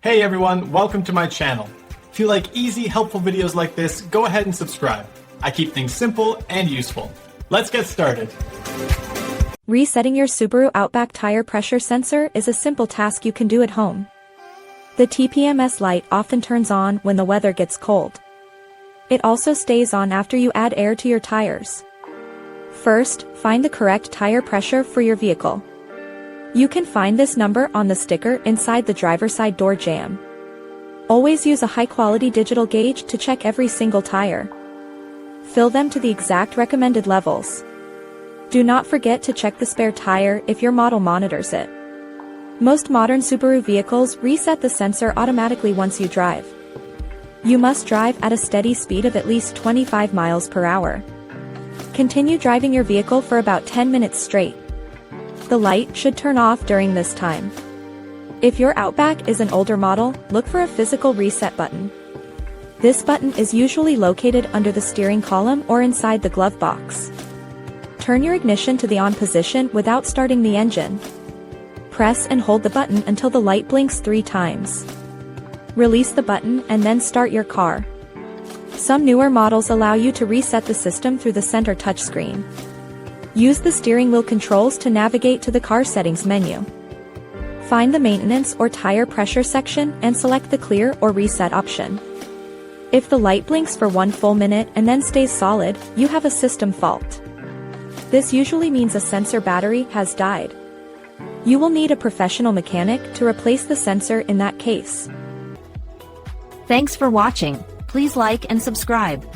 Hey everyone, welcome to my channel. If you like easy, helpful videos like this, go ahead and subscribe. I keep things simple and useful. Let's get started. Resetting your Subaru Outback tire pressure sensor is a simple task you can do at home. The TPMS light often turns on when the weather gets cold. It also stays on after you add air to your tires. First, find the correct tire pressure for your vehicle. You can find this number on the sticker inside the driver's side door jamb. Always use a high-quality digital gauge to check every single tire. Fill them to the exact recommended levels. Do not forget to check the spare tire if your model monitors it. Most modern Subaru vehicles reset the sensor automatically once you drive. You must drive at a steady speed of at least 25 miles per hour. Continue driving your vehicle for about 10 minutes straight. The light should turn off during this time. If your Outback is an older model, look for a physical reset button. This button is usually located under the steering column or inside the glove box. Turn your ignition to the on position without starting the engine. Press and hold the button until the light blinks 3 times. Release the button and then start your car. Some newer models allow you to reset the system through the center touchscreen. Use the steering wheel controls to navigate to the car settings menu. Find the maintenance or tire pressure section and select the clear or reset option. If the light blinks for 1 full minute and then stays solid, you have a system fault. This usually means a sensor battery has died. You will need a professional mechanic to replace the sensor in that case. Thanks for watching. Please like and subscribe.